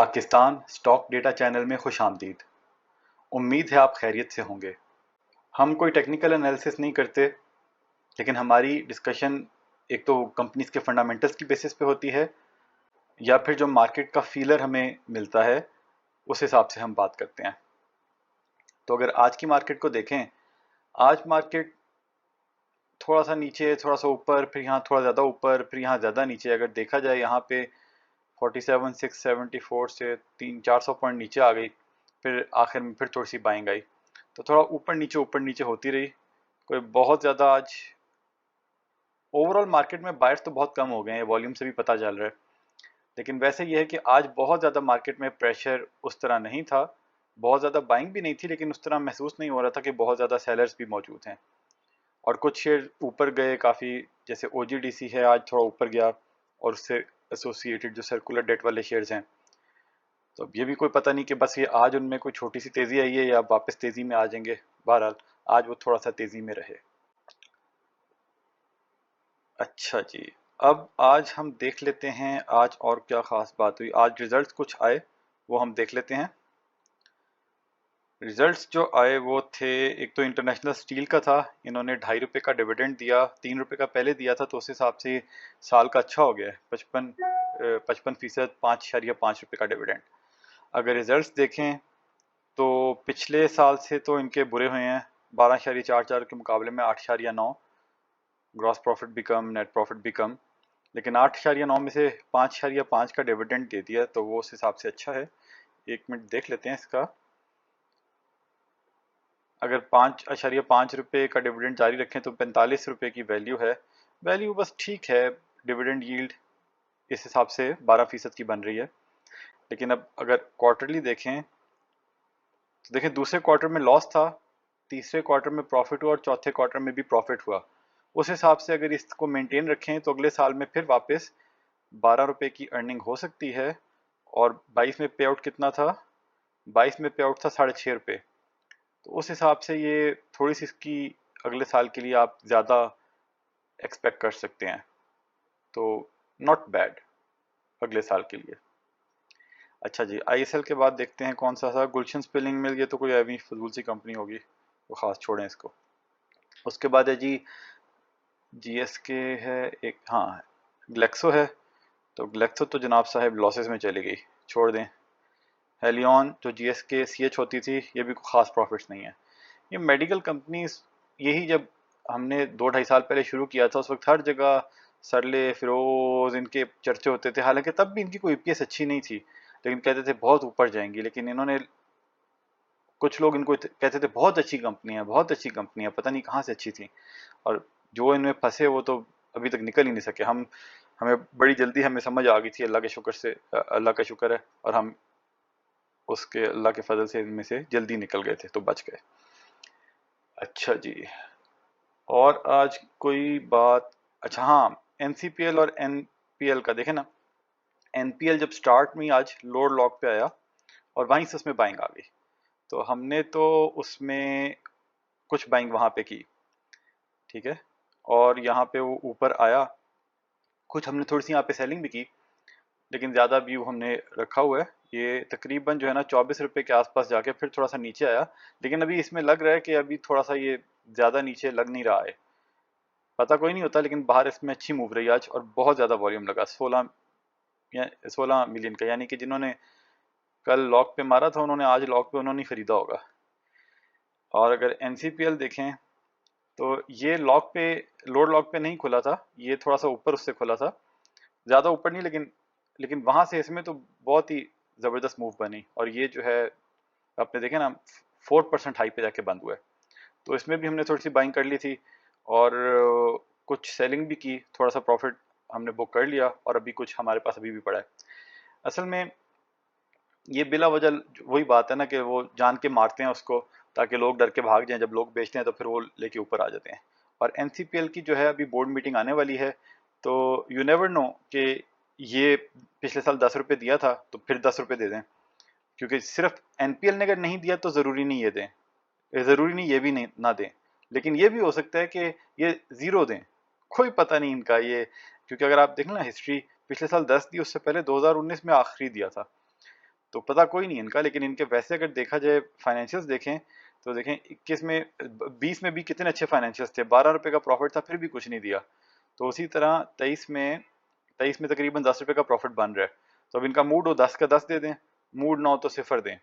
Pakistan stock data channel में खुशामदीद। उम्मीद है आप खैरियत से होंगे। हम कोई टेक्निकल एनालिसिस नहीं करते, लेकिन हमारी डिस्कशन एक तो कंपनीज के फंडामेंटल्स की बेसिस पे होती है, या फिर जो मार्केट का फीलर हमें मिलता है उस हिसाब से हम बात करते हैं। तो अगर आज की मार्केट को देखें, आज मार्केट थोड़ा सा नीचे, थोड़ा सा ऊपर, फिर यहाँ थोड़ा ज़्यादा ऊपर, फिर यहाँ ज़्यादा नीचे। अगर देखा जाए यहाँ पे 47,674 से 300-400 पॉइंट नीचे आ गई, फिर आखिर में फिर थोड़ी सी बाइंग आई, तो थोड़ा ऊपर नीचे होती रही। कोई बहुत ज़्यादा आज ओवरऑल मार्केट में बायर्स तो बहुत कम हो गए हैं, वॉल्यूम से भी पता चल रहा है। लेकिन वैसे ये है कि आज बहुत ज़्यादा मार्केट में प्रेशर उस तरह नहीं था, बहुत ज़्यादा बाइंग भी नहीं थी, लेकिन उस तरह महसूस नहीं हो रहा था कि बहुत ज़्यादा सेलर्स भी मौजूद हैं। और कुछ शेयर ऊपर गए काफ़ी, जैसे OGDC है आज थोड़ा ऊपर गया, और उससे एसोसिएटेड जो सर्कुलर डेट वाले शेयर्स हैं। तो अब ये भी कोई पता नहीं कि बस ये आज उनमें कोई छोटी सी तेज़ी आई है या वापस तेज़ी में आ जाएंगे। बहरहाल आज वो थोड़ा सा तेज़ी में रहे। अच्छा जी, अब आज हम देख लेते हैं आज और क्या ख़ास बात हुई। आज रिजल्ट्स कुछ आए, वो हम देख लेते हैं। रिजल्ट्स जो आए वो थे, एक तो इंटरनेशनल स्टील का था, इन्होंने ₹2.5 का डिविडेंड दिया। ₹3 का पहले दिया था, तो उस हिसाब से साल का अच्छा हो गया है। 55% 5.5 का डिविडेंड। अगर रिजल्ट्स देखें तो पिछले साल से तो इनके बुरे हुए हैं। 12.44 के मुकाबले में 8.9, ग्रॉस प्रॉफिट भी कम, नेट प्रॉफिट भी कम। लेकिन 8.9 में से 5.5 का डिविडेंड दे दिया, तो वो उस हिसाब से अच्छा है। 1 मिनट देख लेते हैं इसका। अगर ₹5.5 का डिविडेंड जारी रखें तो ₹45 की वैल्यू है। वैल्यू बस ठीक है, डिविडेंड यील्ड इस हिसाब से 12% की बन रही है। लेकिन अब अगर क्वार्टरली देखें तो देखें, दूसरे क्वार्टर में लॉस था, तीसरे क्वार्टर में प्रॉफिट हुआ, और चौथे क्वार्टर में भी प्रॉफिट हुआ। उस हिसाब से अगर इसको मेंटेन रखें तो अगले साल में फिर वापस ₹12 की अर्निंग हो सकती है। और 22 में पे आउट कितना था? 22 में पे आउट था ₹6.5। तो उस हिसाब से ये थोड़ी सी इसकी अगले साल के लिए आप ज़्यादा एक्सपेक्ट कर सकते हैं। तो नॉट बैड अगले साल के लिए। अच्छा जी, ISL के बाद देखते हैं कौन सा था। गुलशन स्पिनिंग मिल, ये तो कोई अभी फजूल सी कंपनी होगी, वो ख़ास छोड़ें इसको। उसके बाद है जी GSK है एक, हाँ ग्लेक्सो है। तो ग्लेक्सो तो जनाब साहब लॉसेस में चली गई, छोड़ दें। हेलियन जो GSK CH होती थी, ये भी कोई ख़ास प्रॉफिट्स नहीं है। ये मेडिकल कंपनीज, यही जब हमने 2-2.5 साल पहले शुरू किया था, उस वक्त हर जगह सरले फिरोज इनके चर्चे होते थे। हालांकि तब भी इनकी कोई EPS अच्छी नहीं थी, लेकिन कहते थे बहुत ऊपर जाएंगी। लेकिन इन्होंने, कुछ लोग इनको कहते थे बहुत अच्छी कंपनी है, बहुत अच्छी कंपनी है, पता नहीं कहाँ से अच्छी थी। और जो इनमें फंसे वो तो अभी तक निकल ही नहीं सके। हमें बड़ी जल्दी हमें समझ आ गई थी, अल्लाह के शुक्र से, अल्लाह का शुक्र है, और हम उसके अल्लाह के फजल से इनमें से जल्दी निकल गए थे, तो बच गए। अच्छा जी, और आज कोई बात, अच्छा हाँ, NCPL और NPL का देखें ना। NPL जब स्टार्ट में ही आज लोअर लॉक पे आया, और वहीं से उसमें बाइंग आ गई। तो हमने तो उसमें कुछ बाइंग वहां पे की, ठीक है, और यहाँ पे वो ऊपर आया। कुछ हमने थोड़ी सी यहाँ पे सेलिंग भी की, लेकिन ज़्यादा व्यू हमने रखा हुआ है। ये तकरीबन जो है ना ₹24 के आसपास जाके फिर थोड़ा सा नीचे आया। लेकिन अभी इसमें लग रहा है कि अभी थोड़ा सा ये ज़्यादा नीचे लग नहीं रहा है, पता कोई नहीं होता। लेकिन बाहर इसमें अच्छी मूव रही आज, और बहुत ज़्यादा वॉल्यूम लगा, 16 मिलियन का। यानी कि जिन्होंने कल लॉक पे मारा था, उन्होंने आज लॉक पे उन्होंने खरीदा होगा। और अगर NCPL देखें तो ये लॉक पे, लोअर लॉक पे नहीं खुला था, ये थोड़ा सा ऊपर उससे खुला था, ज़्यादा ऊपर नहीं, लेकिन वहां से इसमें तो बहुत ही ज़बरदस्त मूव बनी। और ये जो है, आपने देखे ना, 4% हाई पे जाके बंद हुआ है। तो इसमें भी हमने थोड़ी सी बाइंग कर ली थी, और कुछ सेलिंग भी की, थोड़ा सा प्रॉफिट हमने बुक कर लिया, और अभी कुछ हमारे पास अभी भी पड़ा है। असल में ये बिला वजह वही बात है ना, कि वो जान के मारते हैं उसको, ताकि लोग डर के भाग जाएं। जब लोग बेचते हैं तो फिर वो लेके ऊपर आ जाते हैं। और NCPL की जो है अभी बोर्ड मीटिंग आने वाली है, तो यू नेवर नो कि ये पिछले साल ₹10 दिया था तो फिर ₹10 दे दें। क्योंकि सिर्फ NPL ने अगर नहीं दिया तो ज़रूरी नहीं ये दें, ज़रूरी नहीं ये भी नहीं ना दें। लेकिन ये भी हो सकता है कि ये ज़ीरो दें, कोई पता नहीं इनका ये। क्योंकि अगर आप देखें ना हिस्ट्री, पिछले साल 10 दी, उससे पहले 2019 में आखिरी दिया था। तो पता कोई नहीं इनका, लेकिन इनके वैसे अगर देखा जाए फाइनेंशियल्स देखें तो देखें 21 में 20 में भी कितने अच्छे फाइनेंशियल्स थे, 12 रुपए का प्रॉफिट था फिर भी कुछ नहीं दिया। तो उसी तरह 23 में तकरीबन 10 रुपए का प्रॉफिट बन रहा है। तो अब इनका मूड हो 10 का 10 दे दें, मूड ना हो तो सिफर दें।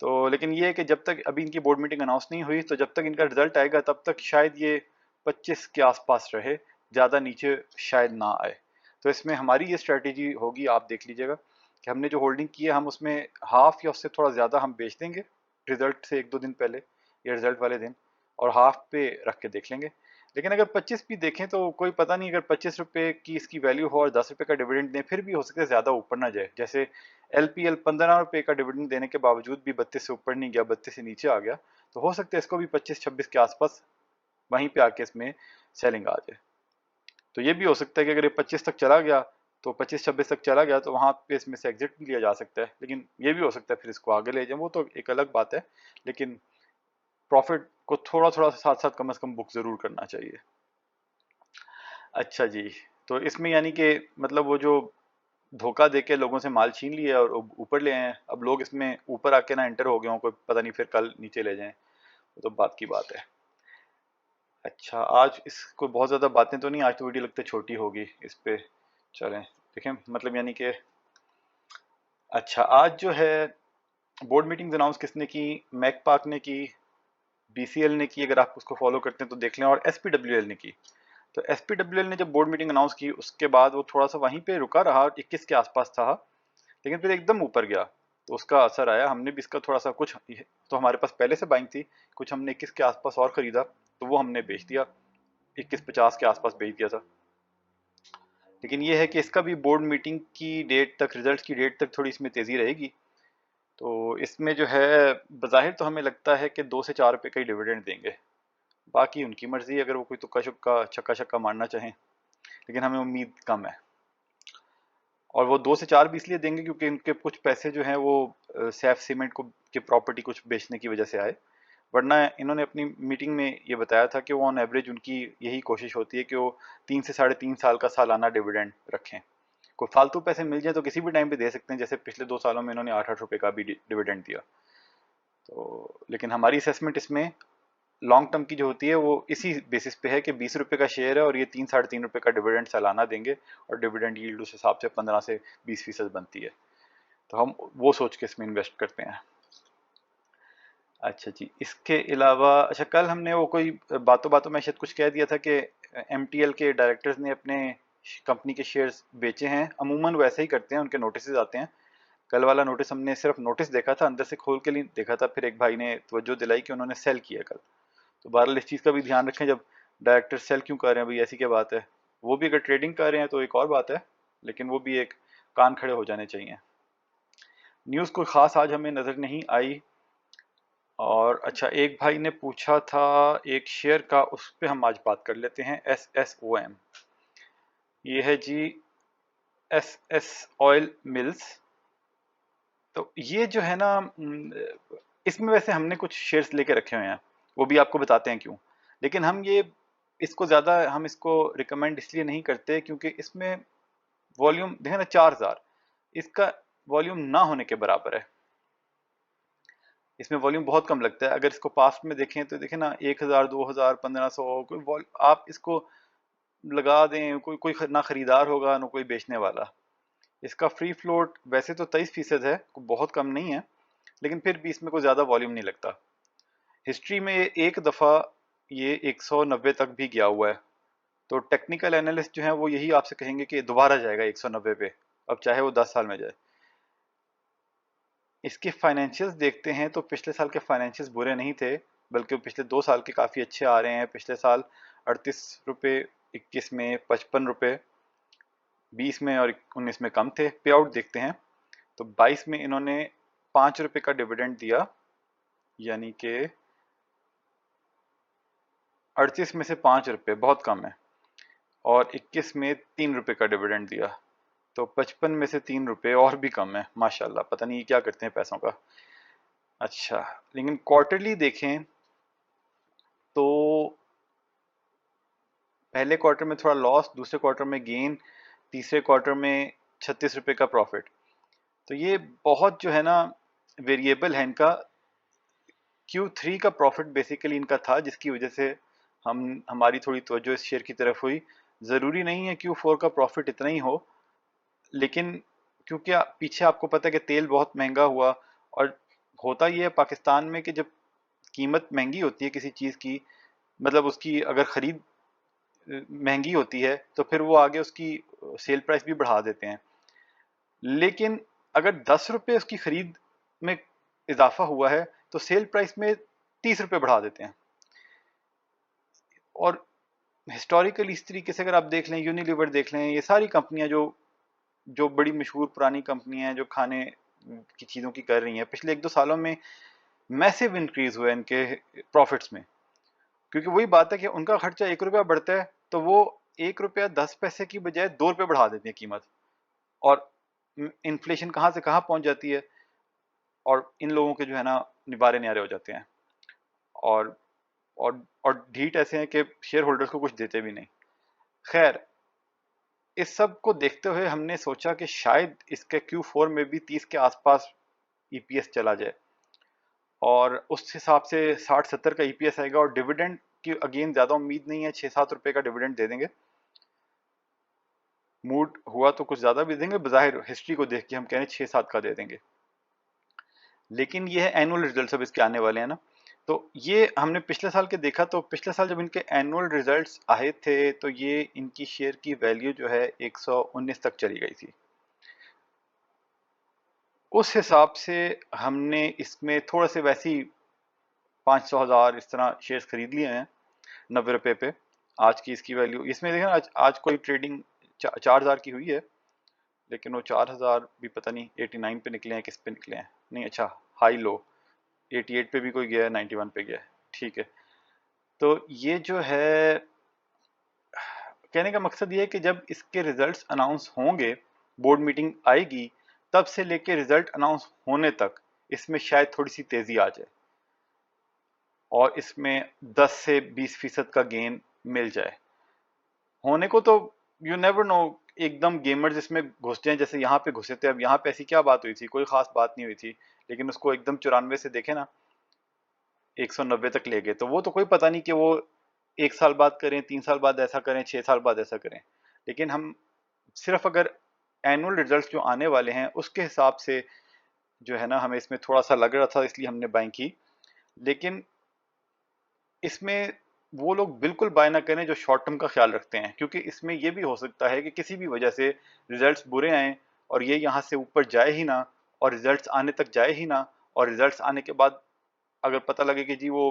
तो लेकिन ये है कि जब तक अभी इनकी बोर्ड मीटिंग अनाउंस नहीं हुई, तो जब तक इनका रिजल्ट आएगा तब तक शायद ये 25 के आसपास रहे, ज़्यादा नीचे शायद ना आए। तो इसमें हमारी ये स्ट्रेटेजी होगी, आप देख लीजिएगा कि हमने जो होल्डिंग की है हम उसमें हाफ या उससे थोड़ा ज़्यादा हम बेच देंगे रिजल्ट से 1-2 दिन पहले या रिजल्ट वाले दिन, और हाफ पे रख के देख लेंगे। लेकिन अगर 25 भी देखें तो कोई पता नहीं, अगर 25 रुपए की इसकी वैल्यू हो और 10 रुपए का डिविडेंड दें फिर भी हो सकता है ज़्यादा ऊपर ना जाए। जैसे एलपीएल 15 रुपए का डिविडेंड देने के बावजूद भी 32 से ऊपर नहीं गया, 32 से नीचे आ गया, तो हो सकता है इसको भी 25-26 के आसपास वहीं पे आके इसमें सेलिंग आ जाए। तो ये भी हो सकता है कि अगर ये 25 तक चला गया, तो 25-26 तक चला गया तो वहां पे इसमें से एग्जिट भी लिया जा सकता है। लेकिन ये भी हो सकता है फिर इसको आगे ले जाए, वो तो एक अलग बात है। लेकिन प्रॉफिट को थोड़ा थोड़ा साथ साथ कम से कम बुक जरूर करना चाहिए। अच्छा जी, तो इसमें यानी कि मतलब वो जो धोखा देके लोगों से माल छीन लिया और ऊपर ले आए, अब लोग इसमें ऊपर आके ना एंटर हो गए हों, कोई पता नहीं फिर कल नीचे ले जाएं, वो तो बात की बात है। अच्छा, आज इसको बहुत ज़्यादा बातें तो नहीं, आज तो वीडियो लगता है छोटी होगी इस पे। चलें देखें, मतलब यानी कि अच्छा आज जो है बोर्ड मीटिंग अनाउंस किसने की, मैक पार्क ने की, बीसीएल ने की, अगर आप उसको फॉलो करते हैं तो देख लें, और एसपीडब्ल्यूएल ने की। तो एसपीडब्ल्यूएल ने जब बोर्ड मीटिंग अनाउंस की उसके बाद वो थोड़ा सा वहीं पे रुका रहा, 21 के आसपास था, लेकिन फिर एकदम ऊपर गया, तो उसका असर आया। हमने भी इसका थोड़ा सा कुछ, तो हमारे पास पहले से बाइंग थी, कुछ हमने 21 के आसपास और खरीदा, तो वो हमने बेच दिया, 21.50 के आसपास बेच दिया था। लेकिन ये है कि इसका भी बोर्ड मीटिंग की डेट तक, रिजल्ट की डेट तक थोड़ी इसमें तेज़ी रहेगी। तो इसमें जो है बज़ाहिर तो हमें लगता है कि 2 से 4 रुपए का ही डिविडेंड देंगे, बाकी उनकी मर्जी, अगर वो कोई तुक्का शुक्का छक्का छक्का मारना चाहें, लेकिन हमें उम्मीद कम है। और वो 2 से 4 भी इसलिए देंगे क्योंकि इनके कुछ पैसे जो हैं वो सैफ सीमेंट को की प्रॉपर्टी कुछ बेचने की वजह से आए, वरना इन्होंने अपनी मीटिंग में ये बताया था कि वो ऑन एवरेज उनकी यही कोशिश होती है कि वो 3 से 3.5 साल का सालाना डिविडेंड रखें। कोई फालतू पैसे मिल जाए तो किसी भी टाइम पे दे सकते हैं, जैसे पिछले 2 सालों में इन्होंने 8-8 रुपए का भी डिविडेंड दिया। तो लेकिन हमारी असेसमेंट इसमें लॉन्ग टर्म की जो होती है वो इसी बेसिस पे है कि 20 रुपए का शेयर है और ये 3-3.5 रुपए का डिविडेंड सालाना देंगे, और डिविडेंड यील्ड उस हिसाब से 15 से 20% बनती है। तो हम वो सोच के इसमें इन्वेस्ट करते हैं। अच्छा जी, इसके अलावा अच्छा कल हमने वो कोई बातों बातों में शायद कुछ कह दिया था कि एमटीएल के डायरेक्टर्स ने अपने कंपनी के शेयर्स बेचे हैं। अमूमन वैसे ही करते हैं, उनके नोटिस आते हैं। कल वाला नोटिस हमने सिर्फ नोटिस देखा था, अंदर से खोल के नहीं देखा था, फिर एक भाई ने तवज्जो दिलाई कि उन्होंने सेल किया कल। तो बहरहाल इस चीज़ का भी ध्यान रखें, जब डायरेक्टर सेल क्यों कर रहे हैं भाई, ऐसी क्या बात है। वो भी अगर ट्रेडिंग कर रहे हैं तो एक और बात है, लेकिन वो भी एक कान खड़े हो जाने चाहिए। न्यूज़ कोई ख़ास आज हमें नज़र नहीं आई। और अच्छा एक भाई ने पूछा था एक शेयर का, उस पर हम आज बात कर लेते हैं। SSOM, ये है जी SS ऑयल मिल्स। तो ये जो है ना इसमें वैसे हमने कुछ शेयर्स लेके रखे हुए हैं, वो भी आपको बताते हैं क्यों। लेकिन हम ये इसको ज़्यादा हम इसको रिकमेंड इसलिए नहीं करते क्योंकि इसमें वॉल्यूम देखें ना 4000, इसका वॉल्यूम ना होने के बराबर है। इसमें वॉल्यूम बहुत कम लगता है। अगर इसको पास्ट में देखें तो देखें ना 1000, 2000, 1500, कोई आप इसको लगा दें, कोई कोई ना खरीदार होगा ना कोई बेचने वाला। इसका फ्री फ्लोट वैसे तो 23% है, बहुत कम नहीं है, लेकिन फिर भी इसमें कोई ज़्यादा वॉल्यूम नहीं लगता। हिस्ट्री में एक दफ़ा ये 190 तक भी गया हुआ है। तो टेक्निकल एनालिस्ट जो है वो यही आपसे कहेंगे कि दोबारा जाएगा 190 पे, अब चाहे वो 10 साल में जाए। इसके फाइनेंशियल्स देखते हैं तो पिछले साल के फाइनेंशियल्स बुरे नहीं थे, बल्कि पिछले 2 साल के काफ़ी अच्छे आ रहे हैं। पिछले साल 38 रुपये, 21 में 55 रुपये, 20 में और 19 में कम थे। पे आउट देखते हैं तो 22 में इन्होंने 5 रुपये का डिविडेंड दिया, यानी कि 38 में से 5 रुपये बहुत कम है, और 21 में 3 रुपये का डिविडेंड दिया, तो 55 में से 3 रुपये और भी कम है। माशाल्लाह, पता नहीं क्या करते हैं पैसों का। अच्छा, लेकिन क्वार्टरली देखें तो पहले क्वार्टर में थोड़ा लॉस, दूसरे क्वार्टर में गेन, तीसरे क्वार्टर में 36 रुपये का प्रॉफिट। तो ये बहुत जो है ना वेरिएबल है इनका। Q3 का प्रॉफिट बेसिकली इनका था, जिसकी वजह से हमारी थोड़ी तवज्जो इस शेयर की तरफ हुई। ज़रूरी नहीं है Q4 का प्रॉफिट इतना ही हो, लेकिन क्योंकि पीछे आपको पता है कि तेल बहुत महंगा हुआ, और होता ये है पाकिस्तान में कि जब कीमत महंगी होती है किसी चीज़ की, मतलब उसकी अगर ख़रीद महंगी होती है, तो फिर वो आगे उसकी सेल प्राइस भी बढ़ा देते हैं। लेकिन अगर 10 रुपये उसकी खरीद में इजाफा हुआ है, तो सेल प्राइस में 30 रुपये बढ़ा देते हैं। और हिस्टोरिकली इस तरीके से अगर आप देख लें, यूनिलीवर देख लें, ये सारी कंपनियां जो जो बड़ी मशहूर पुरानी कंपनियां हैं जो खाने की चीज़ों की कर रही हैं, पिछले 1-2 सालों में मैसिव इंक्रीज हुआ है इनके प्रॉफिट्स में। क्योंकि वही बात है कि उनका खर्चा 1 रुपया बढ़ता है, तो वो 1 रुपया 10 पैसे की बजाय 2 रुपये बढ़ा देती है कीमत। और इन्फ्लेशन कहाँ से कहाँ पहुंच जाती है, और इन लोगों के जो है ना निबारे न्यारे हो जाते हैं। और और ढीठ ऐसे हैं कि शेयर होल्डर्स को कुछ देते भी नहीं। खैर, इस सब को देखते हुए हमने सोचा कि शायद इसके Q4 में भी 30 के आसपास ईपीएस चला जाए, और उस हिसाब से 60-70 का ईपीएस आएगा। और डिविडेंड की अगेन ज़्यादा उम्मीद नहीं है, 6-7 रुपए का डिविडेंड दे देंगे। मूड हुआ तो कुछ ज़्यादा भी देंगे, बज़ाहिर हिस्ट्री को देख के हम कह रहे हैं 6-7 का दे देंगे। लेकिन ये है एनुअल रिजल्ट अब इसके आने वाले हैं ना, तो ये हमने पिछले साल के देखा, तो पिछले साल जब इनके एनुअल रिजल्ट्स आए थे, तो ये इनकी शेयर की वैल्यू जो है 119 तक चली गई थी। उस हिसाब से हमने इसमें थोड़ा से वैसी 500,000 इस तरह शेयर्स खरीद लिए हैं 90 रुपए पे। आज की इसकी वैल्यू इसमें देखें, आज कोई ट्रेडिंग 4,000 की हुई है, लेकिन वो 4,000 भी पता नहीं 89 पे निकले हैं, किस पे निकले हैं। नहीं, अच्छा, हाई लो 88 पे भी कोई गया है, 91 पे गया है। ठीक है, तो ये जो है कहने का मकसद ये है कि जब इसके रिजल्ट्स अनाउंस होंगे, बोर्ड मीटिंग आएगी, तब से लेके रिजल्ट अनाउंस होने तक इसमें शायद थोड़ी सी तेजी आ जाए, और इसमें 10 से 20% का गेन मिल जाए। होने को तो यू नेवर नो, एकदम गेमर्स इसमें घुस जाए जैसे यहाँ पे घुसे थे। अब यहाँ पे ऐसी क्या बात हुई थी, कोई खास बात नहीं हुई थी, लेकिन उसको एकदम 94 से देखे ना 190 तक ले गए, तो वो तो कोई पता नहीं कि वो 1 साल बाद करें, 3 साल बाद ऐसा करें, 6 साल बाद ऐसा करें। लेकिन हम सिर्फ अगर एनुअल रिजल्ट्स जो आने वाले हैं उसके हिसाब से जो है ना, हमें इसमें थोड़ा सा लग रहा था, इसलिए हमने बाइंग की। लेकिन इसमें वो लोग बिल्कुल बाय ना करें जो शॉर्ट टर्म का ख्याल रखते हैं, क्योंकि इसमें ये भी हो सकता है कि किसी भी वजह से रिजल्ट्स बुरे आए और ये यहाँ से ऊपर जाए ही ना, और रिजल्ट्स आने तक जाए ही ना, और रिजल्ट्स आने के बाद अगर पता लगे कि जी वो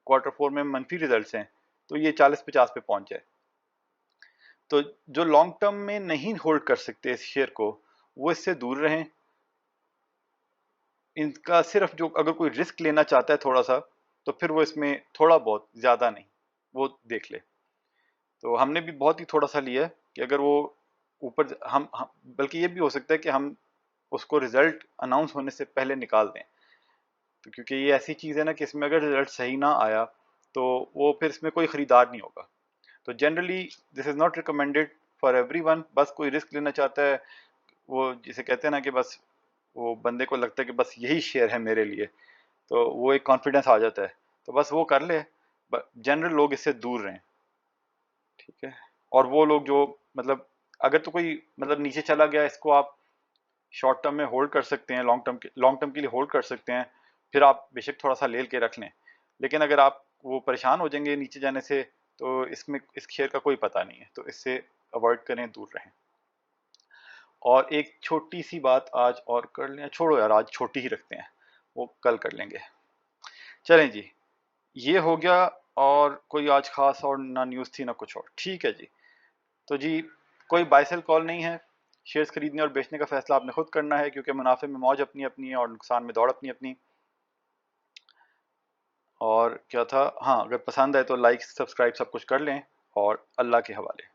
Q4 में मनफी रिजल्ट्स हैं, तो ये 40-50 पे पहुंच जाए। तो जो लॉन्ग टर्म में नहीं होल्ड कर सकते इस शेयर को, वो इससे दूर रहें। इनका सिर्फ जो अगर कोई रिस्क लेना चाहता है थोड़ा सा, तो फिर वो इसमें थोड़ा बहुत, ज़्यादा नहीं, वो देख ले। तो हमने भी बहुत ही थोड़ा सा लिया है कि अगर वो ऊपर हम बल्कि ये भी हो सकता है कि हम उसको रिजल्ट अनाउंस होने से पहले निकाल दें। तो क्योंकि ये ऐसी चीज़ है ना कि इसमें अगर रिजल्ट सही ना आया, तो वो फिर इसमें कोई ख़रीदार नहीं होगा। तो generally this is not recommended for everyone. बस कोई रिस्क लेना चाहता है, वो जिसे कहते हैं ना कि बस वो बंदे को लगता है कि बस यही शेयर है मेरे लिए, तो वो एक कॉन्फिडेंस आ जाता है, तो बस वो कर ले। जनरल लोग इससे दूर रहें, ठीक है। और वो लोग जो मतलब अगर तो कोई मतलब नीचे चला गया, इसको आप शॉर्ट टर्म में होल्ड कर सकते हैं, लॉन्ग टर्म के लिए होल्ड कर सकते हैं, फिर आप बेशक थोड़ा सा ले के रख लें। लेकिन अगर आप वो परेशान हो जाएंगे नीचे जाने से, तो इसमें इस शेयर का कोई पता नहीं है, तो इससे अवॉइड करें, दूर रहें। और एक छोटी सी बात आज और कर लें, छोड़ो यार, आज छोटी ही रखते हैं, वो कल कर लेंगे। चलें जी, ये हो गया। और कोई आज खास और ना न्यूज़ थी ना कुछ और, ठीक है जी। तो जी, कोई बाय सेल कॉल नहीं है। शेयर्स खरीदने और बेचने का फैसला आपने खुद करना है, क्योंकि मुनाफे में मौज अपनी अपनी है और नुकसान में दौड़ अपनी अपनी। और क्या था, हाँ, अगर पसंद आए तो लाइक सब्सक्राइब सब कुछ कर लें, और अल्लाह के हवाले।